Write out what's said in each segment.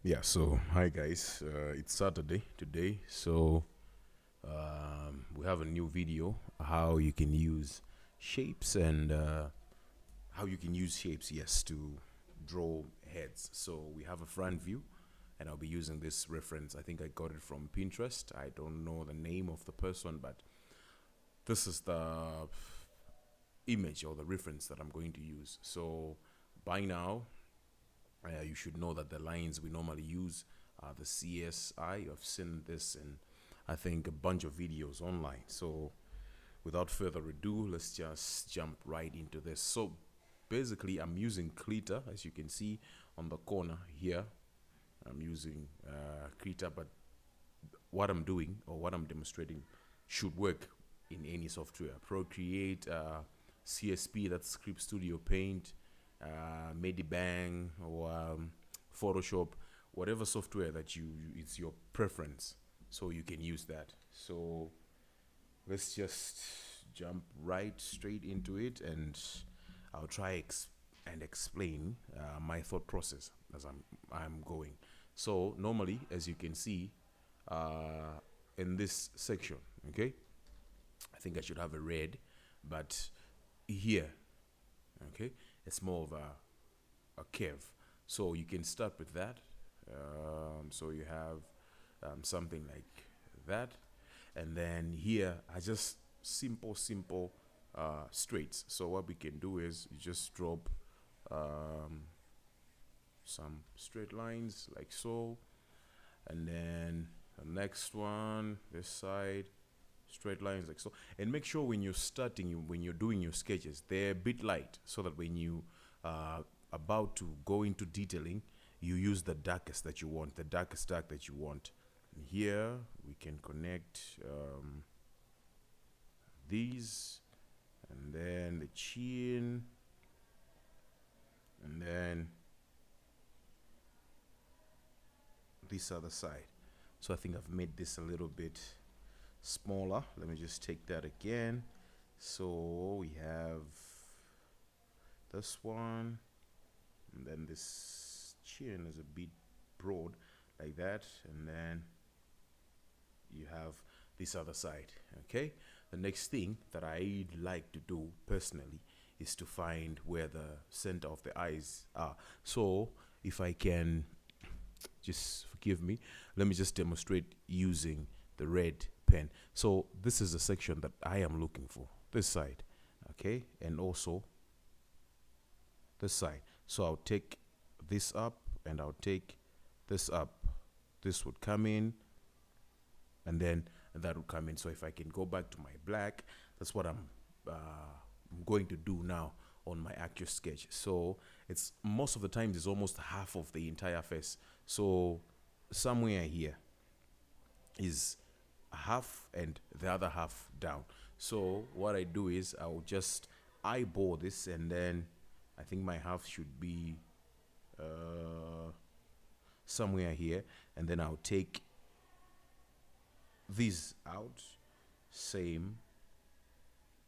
Yeah, so hi guys, it's Saturday today, so we have a new video how you can use shapes and how you can use shapes, yes, to draw heads. So we have a front view, and I'll be using this reference. I think I got it from Pinterest. I don't know the name of the person, but this is the image or the reference that I'm going to use. So by now, you should know that the lines we normally use are the CSI. I've seen this in, I think, a bunch of videos online. So without further ado, let's just jump right into this. So basically, I'm using Krita, as you can see on the corner here. I'm using Krita, but what I'm doing or what I'm demonstrating should work in any software. Procreate, CSP, that's Script Studio Paint, Medibang, or Photoshop, whatever software that it's your preference, so you can use that. So let's just jump right straight into it, and I'll try and explain my thought process as I'm going. So normally, as you can see, in this section, okay, I think I should have a red, but here, okay, it's more of a curve. So you can start with that. So you have something like that, and then here I just simple straights. So what we can do is you just drop some straight lines like so, and then the next one, this side, straight lines like so. And make sure when you're starting, when you're doing your sketches, they're a bit light, so that when you about to go into detailing, you use the darkest that you want, the darkest dark that you want. And here we can connect these, and then the chin, and then this other side. So I think I've made this a little bit smaller. Let me just take that again. So we have this one, and then this chin is a bit broad like that, and then you have this other side. Okay, the next thing that I like to do personally is to find where the center of the eyes are. So if I can, just forgive me, let me just demonstrate using the red pen. So this is the section that I am looking for, this side, okay, and also this side. So I'll take this up, and I'll take this up. This would come in, and then that would come in. So if I can go back to my black, that's what I'm going to do now on my actual sketch. So it's most of the times it's almost half of the entire face. So somewhere here is half and the other half down. So what I do is I'll just eyeball this, and then I think my half should be somewhere here, and then I'll take these out, same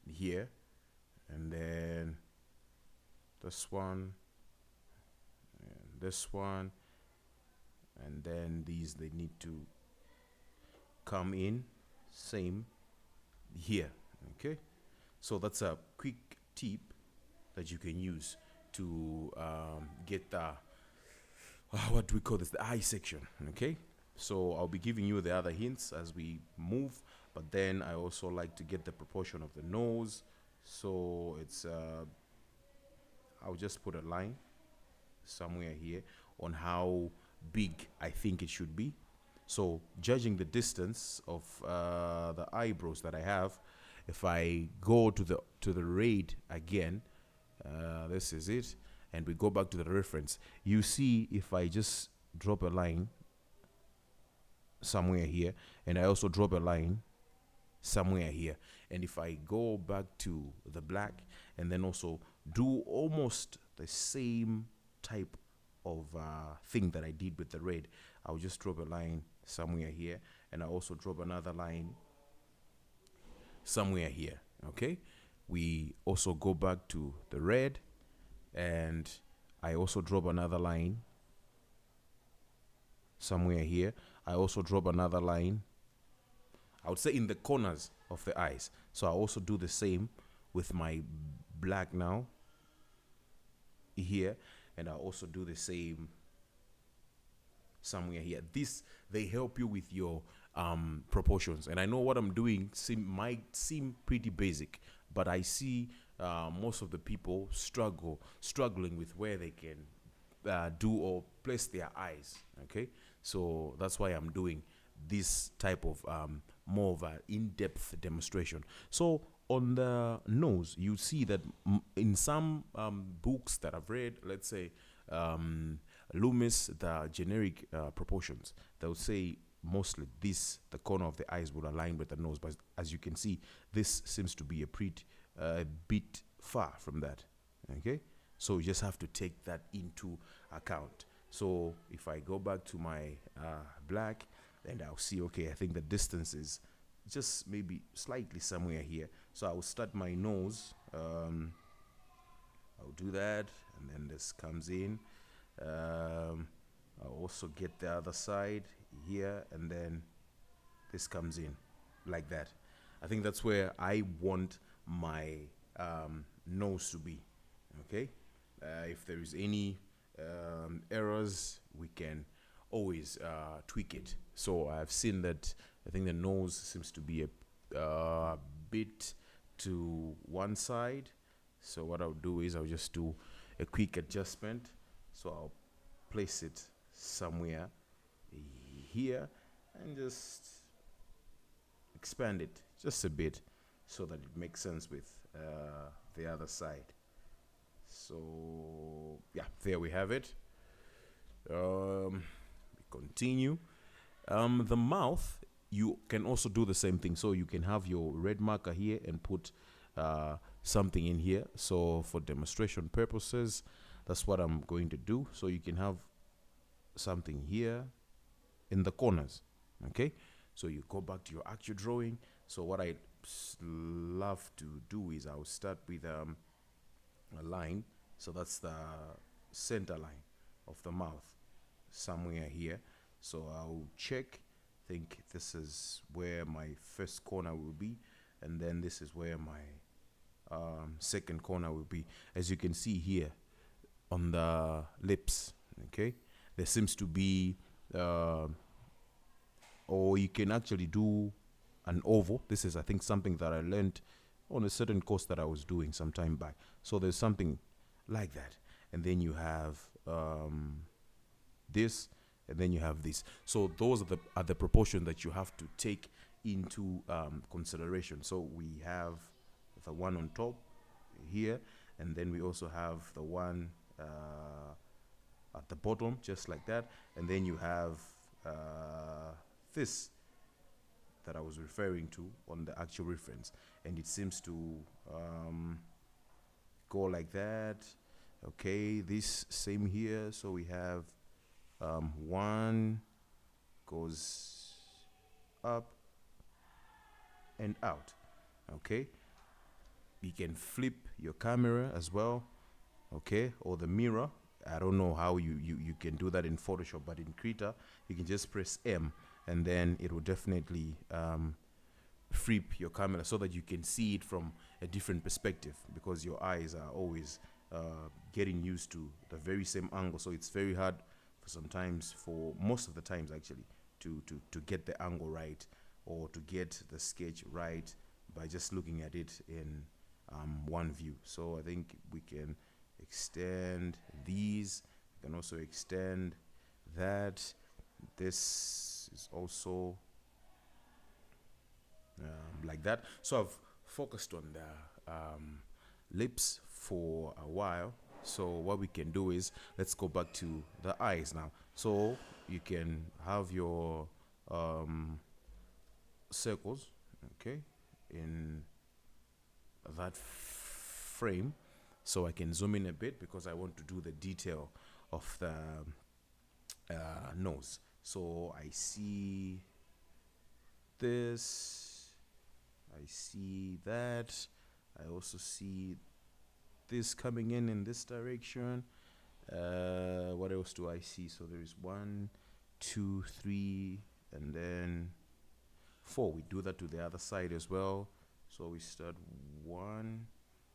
here, and then this one and this one, and then these, they need to come in, same here. Okay, so that's a quick tip that you can use to get the what do we call this, the eye section. Okay, so I'll be giving you the other hints as we move, but then I also like to get the proportion of the nose. So it's I'll just put a line somewhere here on how big I think it should be. So judging the distance of the eyebrows that I have, if I go to the red again, this is it, and we go back to the reference, you see if I just drop a line somewhere here, and I also drop a line somewhere here, and if I go back to the black and then also do almost the same type of thing that I did with the red, I'll just drop a line somewhere here, and I also drop another line somewhere here. Okay, we also go back to the red, and I also drop another line somewhere here. I also drop another line, I would say in the corners of the eyes. So I also do the same with my black now here, and I also do the same somewhere here. This, they help you with your proportions, and I know what I'm doing might seem pretty basic, but I see most of the people struggling with where they can do or place their eyes. Okay, so that's why I'm doing this type of more of an in-depth demonstration. So on the nose, you see that in some books that I've read, let's say Loomis, the generic proportions, they'll say mostly this, the corner of the eyes will align with the nose, but as you can see, this seems to be a bit far from that. Okay, so you just have to take that into account. So if I go back to my black, and I'll see, okay, I think the distance is just maybe slightly somewhere here. So I will start my nose. I'll do that, and then this comes in. I'll also get the other side here, and then this comes in like that. I think that's where I want my nose to be. Okay, if there is any errors, we can always tweak it. So I've seen that I think the nose seems to be a bit to one side. So what I'll do is I'll just do a quick adjustment. So I'll place it somewhere here and just expand it just a bit so that it makes sense with the other side. So yeah, there we have it. We continue. The mouth, you can also do the same thing. So you can have your red marker here and put something in here. So for demonstration purposes, that's what I'm going to do. So you can have something here in the corners. Okay, so you go back to your actual drawing. So what I love to do is I'll start with a line. So that's the center line of the mouth somewhere here. So I'll check, think this is where my first corner will be, and then this is where my second corner will be. As you can see here on the lips, okay, there seems to be or you can actually do an oval. This is, I think, something that I learned on a certain course that I was doing some time back. So there's something like that, and then you have this, and then you have this. So those are the proportion that you have to take into consideration. So we have the one on top here, and then we also have the one at the bottom, just like that, and then you have this that I was referring to on the actual reference, and it seems to go like that. Okay, this same here. So we have one goes up and out. Okay, you can flip your camera as well, okay, or the mirror. I don't know how you can do that in Photoshop, but in Krita you can just press M, and then it will definitely flip your camera so that you can see it from a different perspective, because your eyes are always getting used to the very same angle. So it's very hard for most of the times actually to get the angle right, or to get the sketch right by just looking at it in one view. So I think we can extend these. We can also extend that. This is also like that. So I've focused on the lips for a while. So what we can do is, let's go back to the eyes now. So you can have your circles, okay, in that frame. So I can zoom in a bit because I want to do the detail of the nose. So I see this, I see that, I also see this coming in this direction. What else do I see? So there is 1, 2, 3, and then 4. We do that to the other side as well. So we start 1,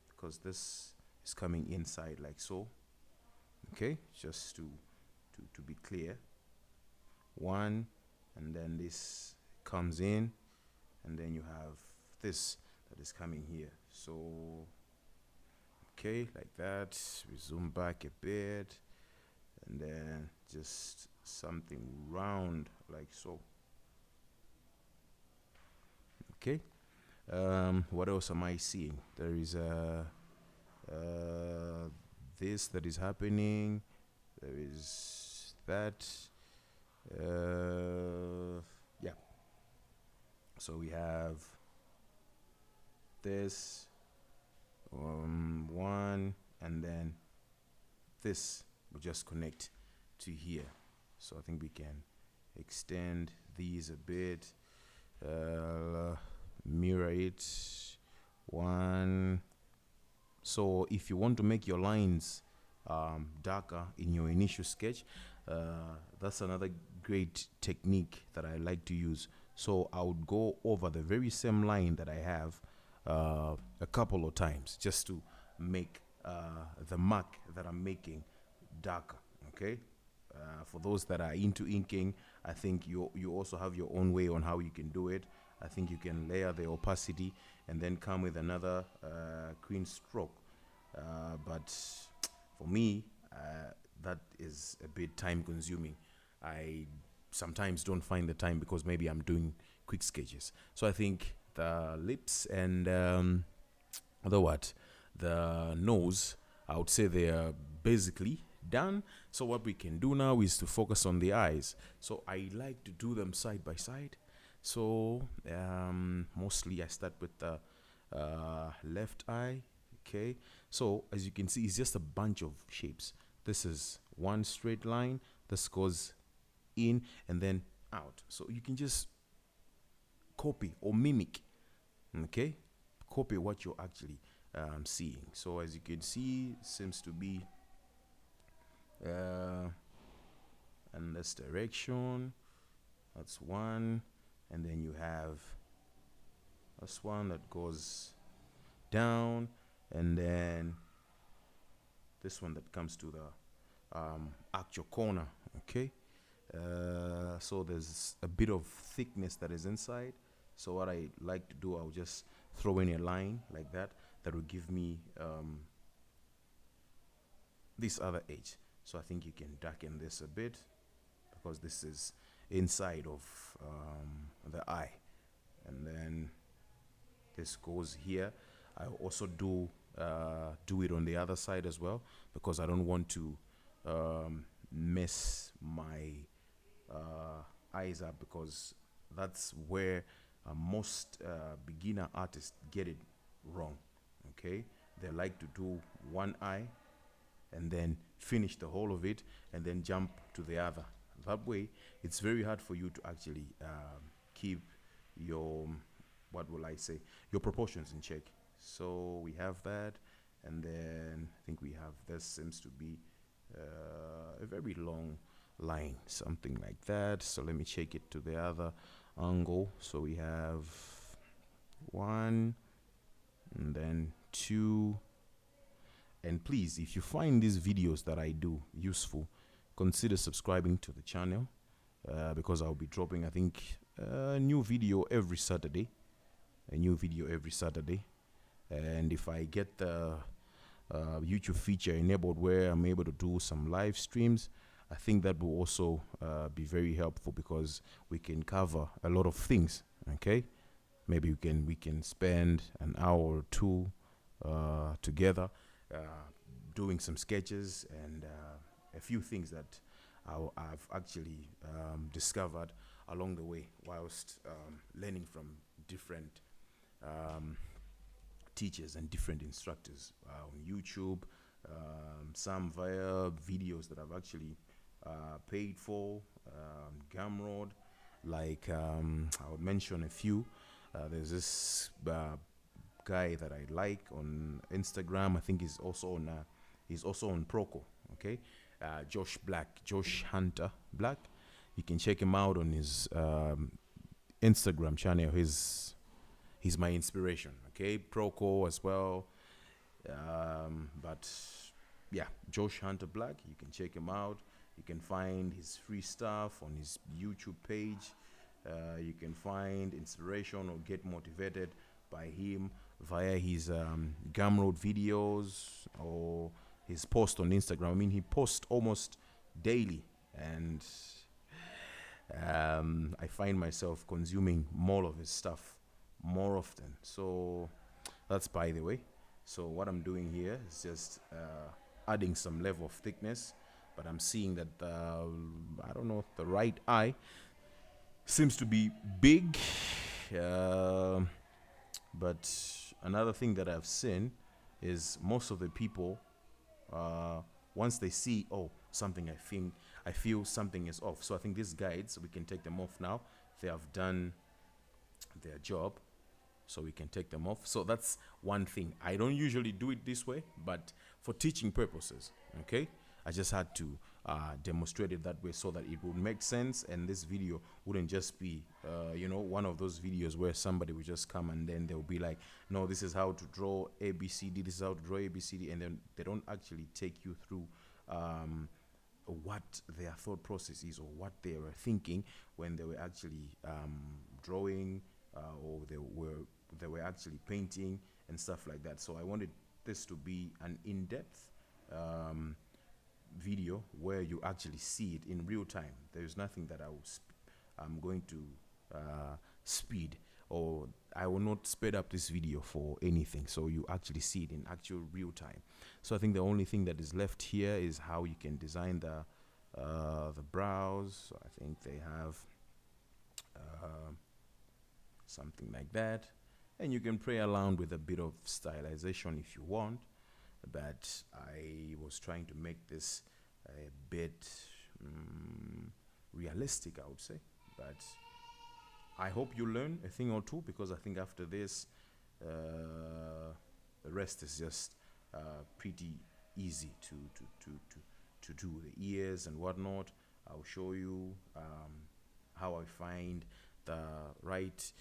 because this is coming inside like so. Okay, just to be clear. 1, and then this comes in, and then you have this that is coming here. So okay, like that. We zoom back a bit, and then just something round like so. Okay, what else am I seeing? There is this that is happening. There is that. Yeah, so we have this 1, and then this will just connect to here. So I think we can extend these a bit, mirror it 1. So if you want to make your lines darker in your initial sketch, that's another great technique that I like to use. So I would go over the very same line that I have a couple of times, just to make the mark that I'm making darker. Okay, for those that are into inking, I think you also have your own way on how you can do it. I think you can layer the opacity and then come with another green stroke, but for me, that is a bit time consuming. I sometimes don't find the time because maybe I'm doing quick sketches. So I think the lips and the nose, I would say they are basically done. So what we can do now is to focus on the eyes. So I like to do them side by side. So mostly I start with the left eye. Okay, so as you can see, it's just a bunch of shapes. This is one straight line. This goes in and then out. So you can just copy or mimic. Okay, copy what you're actually seeing. So as you can see, seems to be in this direction. That's one, and then you have this one that goes down, and then this one that comes to the actual corner. Okay, so there's a bit of thickness that is inside. So what I like to do, I'll just throw in a line like that will give me this other edge. So I think you can darken this a bit because this is inside of the eye, and then this goes here. I also do it on the other side as well, because I don't want to mess my eyes up, because that's where most beginner artists get it wrong. Okay, they like to do one eye and then finish the whole of it and then jump to the other. That way it's very hard for you to actually keep your, what will I say, your proportions in check. So we have that, and then I think we have, this seems to be a very long line, something like that. So let me check it to the other angle. So we have 1, and then 2. And please, if you find these videos that I do useful, consider subscribing to the channel, because I'll be dropping, I think, a new video every Saturday. And if I get the YouTube feature enabled where I'm able to do some live streams, I think that will also be very helpful, because we can cover a lot of things. Okay, maybe we can spend an hour or two together doing some sketches and a few things that I've actually discovered along the way whilst learning from different teachers and different instructors on YouTube, some via videos that I've actually paid for, Gumroad. Like I would mention a few. There's this guy that I like on Instagram. I think he's also on Proco. Okay, Josh Hunter Black. You can check him out on his Instagram channel. He's my inspiration. Okay, Proco as well. But yeah, Josh Hunter Black. You can check him out. You can find his free stuff on his YouTube page. You can find inspiration or get motivated by him via his Gumroad videos or his post on Instagram. I mean, he posts almost daily, and I find myself consuming more of his stuff more often. So that's by the way. So what I'm doing here is just adding some level of thickness, but I'm seeing that I don't know, the right eye seems to be big. Uh, but another thing that I've seen is most of the people, uh, once they see, oh, something, I feel something is off. So I think these guides, we can take them off now. They have done their job, so we can take them off. So that's one thing. I don't usually do it this way, but for teaching purposes, okay, I just had to demonstrate it that way so that it would make sense, and this video wouldn't just be one of those videos where somebody will just come and then they'll be like, no, this is how to draw ABCD, this is how to draw ABCD, and then they don't actually take you through what their thought process is or what they were thinking when they were actually drawing, or they were actually painting and stuff like that. So I wanted this to be an in-depth video where you actually see it in real time. There's nothing that I'm going to speed, or I will not speed up this video for anything, so you actually see it in actual real time. So I think the only thing that is left here is how you can design the brows. So I think they have something like that, and you can play around with a bit of stylization if you want, but I was trying to make this a bit realistic, I would say. But I hope you learn a thing or two, because I think after this the rest is just pretty easy to do. The ears and whatnot, I'll show you how I find the right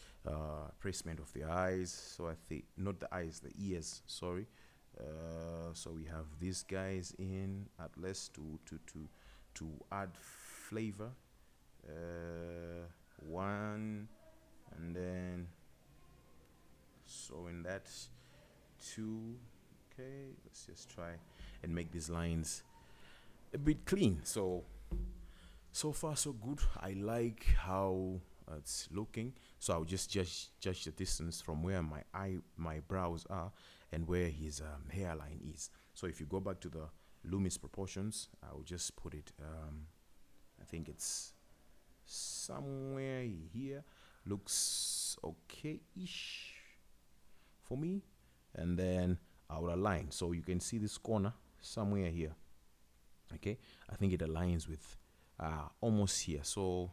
placement of the eyes. So I think not the eyes, the ears, sorry. So we have these guys in Atlas to add flavor. One, and then so in that two. Okay, let's just try and make these lines a bit clean. So far so good. I like how it's looking. So I'll just judge the distance from where my brows are and where his hairline is. So if you go back to the Loomis proportions, I'll just put it, I think it's somewhere here. Looks okay-ish for me. And then I'll align. So you can see this corner somewhere here. Okay, I think it aligns with almost here. So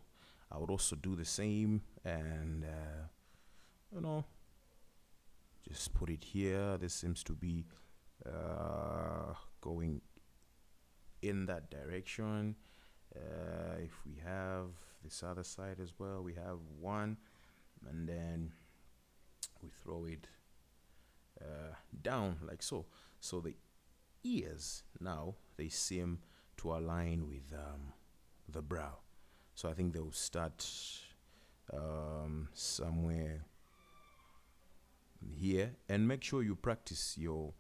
I would also do the same, and just put it here. This seems to be going in that direction. If we have this other side as well, we have one, and then we throw it down like so. So the ears now, they seem to align with the brow. So I think they'll start somewhere here, and make sure you practice your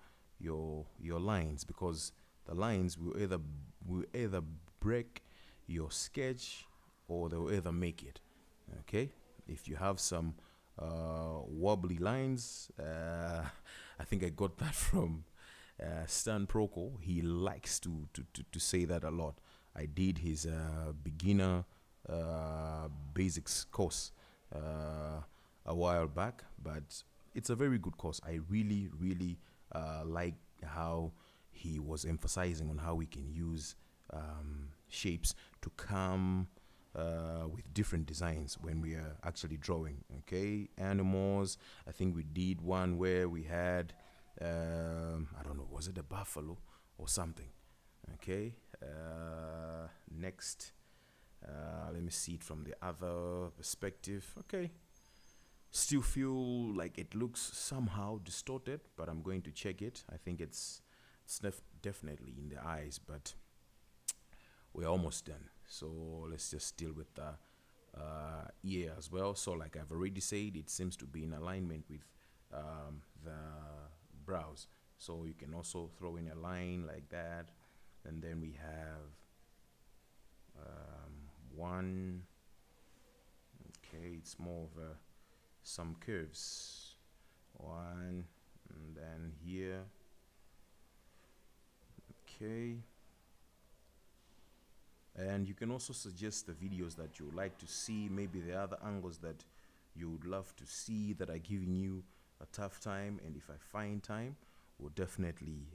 lines, because the lines will either break your sketch or they'll either make it. Okay, if you have some wobbly lines, I think I got that from Stan Proko. He likes to say that a lot. I did his beginner basics course a while back, but it's a very good course. I really like how he was emphasizing on how we can use shapes to come with different designs when we are actually drawing. Okay, animals. I think we did one where we had I don't know, was it a buffalo or something? Okay, next, let me me see it from the other perspective. Okay, still feel like it looks somehow distorted, but I'm going to check it. I think it's definitely in the eyes, but we're almost done. So let's just deal with the ear as well. So like I've already said, it seems to be in alignment with the brows. So you can also throw in a line like that, and then we have one. Okay, it's more of some curves. One, and then here. Okay. And you can also suggest the videos that you would like to see, maybe the other angles that you would love to see that are giving you a tough time. And if I find time, we'll definitely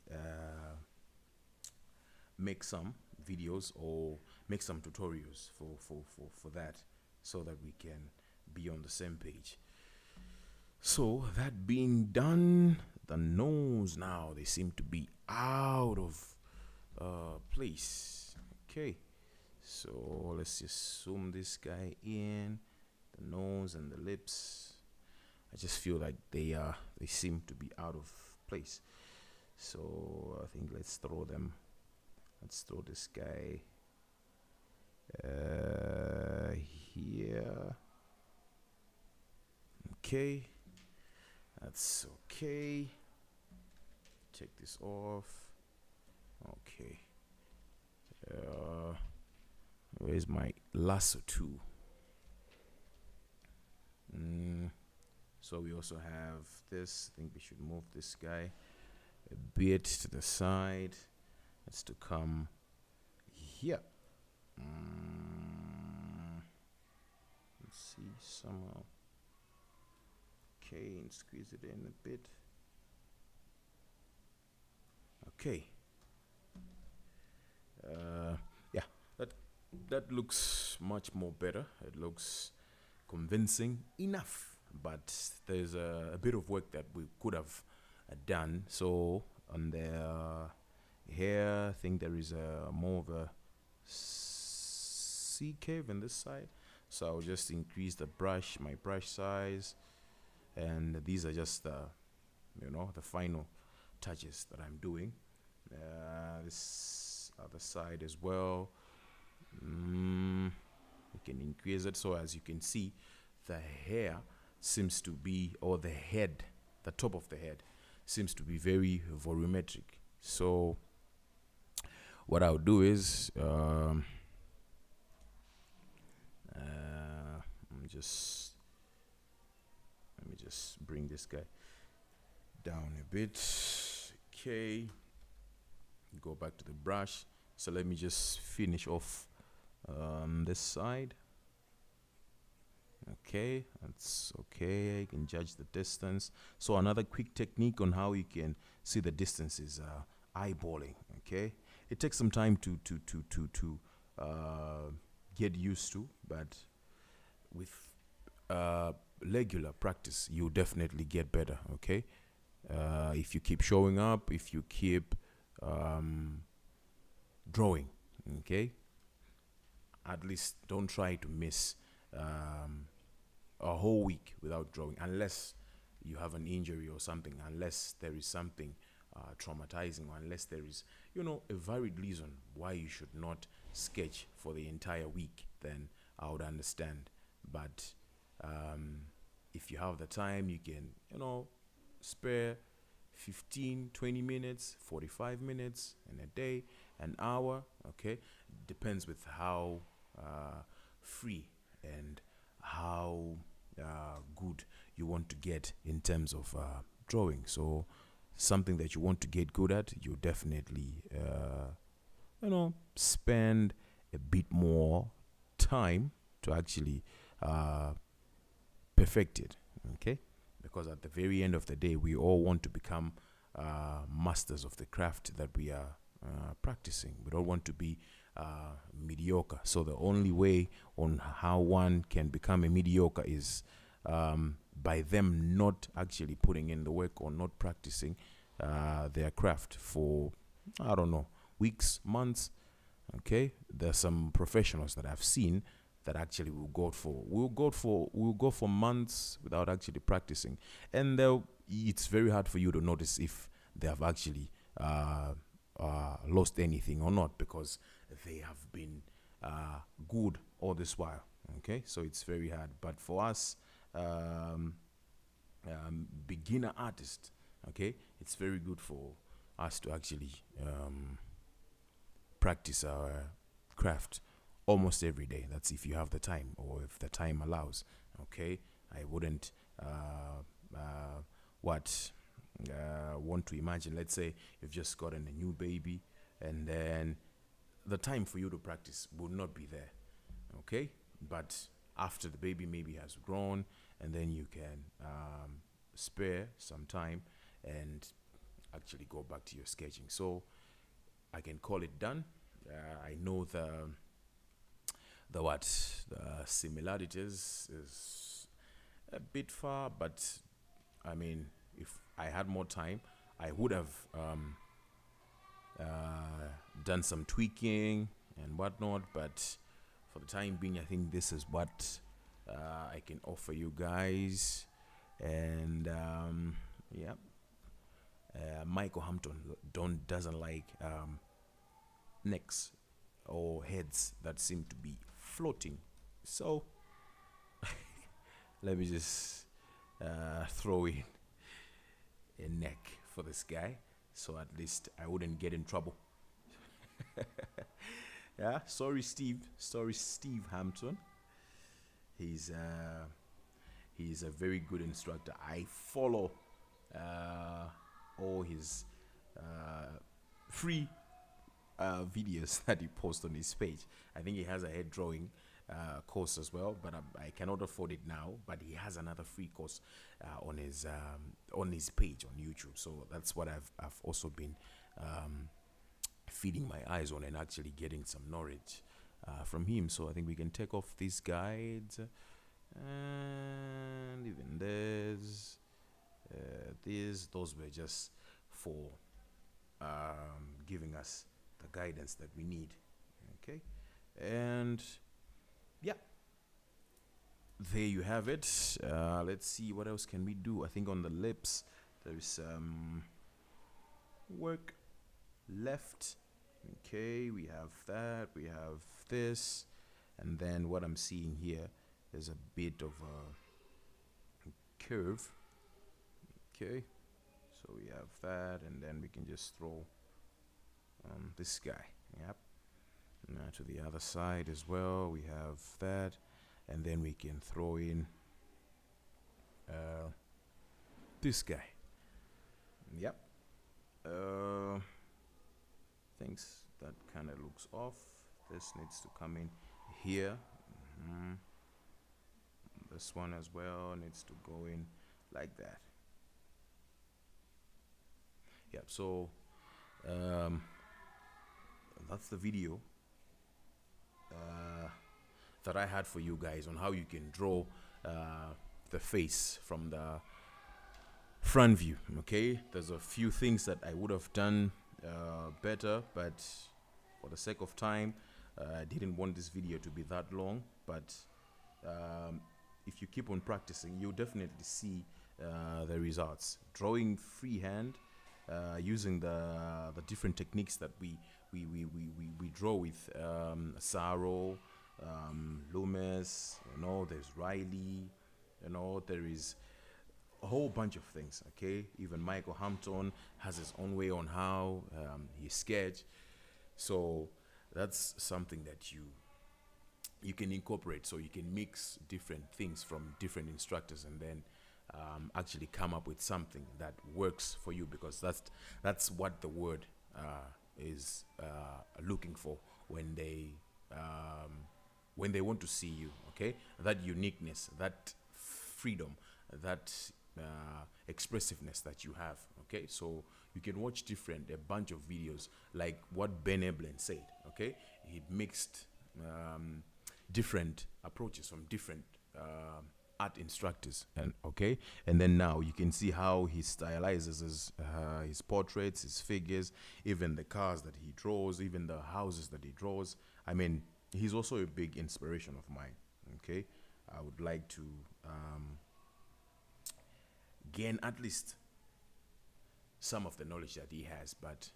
make some videos or make some tutorials for that, so that we can be on the same page. So that being done, the nose now, they seem to be out of place. Okay, so let's just zoom this guy in, the nose and the lips. I just feel like they seem to be out of place. So I think let's throw this guy here. Okay, that's okay. Take this off. Okay. Where's my lasso tool? So we also have this. I think we should move this guy a bit to the side. It's to come here. Let's see somehow. Okay, and squeeze it in a bit. Okay. Yeah, that looks much more better. It looks convincing enough, but there's a bit of work that we could have done. So on the hair, I think there is a more of a C curve on this side. So I'll just increase my brush size, and these are just the final touches that I'm doing. This other side as well. We can increase it. So as you can see, the hair seems to be, or the head, the top of the head seems to be very volumetric. So what I'll do is let me just bring this guy down a bit. Okay, go back to the brush. So let me just finish off this side. Okay, that's okay. I can judge the distance. So another quick technique on how you can see the distance is eyeballing. Okay, it takes some time to get used to, but with regular practice, you definitely get better. Okay, if you keep showing up, if you keep drawing, okay, at least don't try to miss a whole week without drawing, unless you have an injury or something, unless there is something traumatizing, or unless there is a valid reason why you should not sketch for the entire week, then I would understand. But if you have the time, you can spare 15-20 minutes, 45 minutes in a day, an hour. Okay, depends with how free and how good you want to get in terms of drawing. So something that you want to get good at, you definitely spend a bit more time to actually perfect it. Okay, because at the very end of the day, we all want to become masters of the craft that we are practicing. We don't want to be mediocre. So the only way on how one can become a mediocre is by them not actually putting in the work or not practicing their craft for, I don't know, weeks, months. Okay, there's some professionals that I've seen that actually we'll go for months without actually practicing, and it's very hard for you to notice if they have actually lost anything or not, because they have been good all this while. Okay, so it's very hard. But for us, um, beginner artists, okay, it's very good for us to actually practice our craft almost every day. That's if you have the time or if the time allows. Okay, I wouldn't what want to imagine. Let's say you've just gotten a new baby, and then the time for you to practice will not be there. Okay, but after the baby maybe has grown, and then you can spare some time and actually go back to your sketching. So I can call it done. I know the what the similarities is a bit far, but I mean, if I had more time, I would have done some tweaking and whatnot. But for the time being, I think this is what I can offer you guys. And yeah, Michael Hampton don't doesn't like necks or heads that seem to be floating. So let me just throw in a neck for this guy, so at least I wouldn't get in trouble. Yeah, sorry, Steve. Sorry, Steve Hampton. He's uh, he's a very good instructor. I follow all his free videos that he posts on his page. I think he has a head drawing course as well, but I cannot afford it now. But he has another free course on his page on YouTube. So that's what I've also been feeding my eyes on and actually getting some knowledge from him. So I think we can take off these guides, and even those were just for giving us the guidance that we need. Okay, and yeah, there you have it. Let's see what else can we do. I think on the lips there is some work left. Okay, we have that, we have this, and then what I'm seeing here is a bit of a curve. Okay, so we have that, and then we can just throw this guy. Yep. Now to the other side as well, we have that, and then we can throw in this guy. Yep. Things that kind of looks off. This needs to come in here. This one as well needs to go in like that. Yep. So that's the video that I had for you guys on how you can draw the face from the front view. Okay, there's a few things that I would have done better, but for the sake of time, I didn't want this video to be that long. But if you keep on practicing, you'll definitely see the results. Drawing freehand, using the different techniques that we draw with, Saro, Loomis, there's Riley, there is a whole bunch of things. Okay, even Michael Hampton has his own way on how he sketch. So that's something that you can incorporate, so you can mix different things from different instructors, and then actually come up with something that works for you, because that's what the word is looking for when they want to see you. Okay, that uniqueness, that freedom, that expressiveness that you have. Okay, so you can watch a bunch of videos like what Ben Eblin said. Okay, he mixed different approaches from different art instructors, and then now you can see how he stylizes his portraits, his figures, even the cars that he draws, even the houses that he draws. I mean, he's also a big inspiration of mine. Okay, I would like to gain at least some of the knowledge that he has, but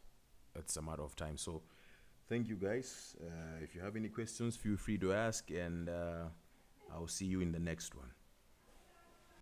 it's a matter of time. So thank you guys. If you have any questions, feel free to ask, and I'll see you in the next one.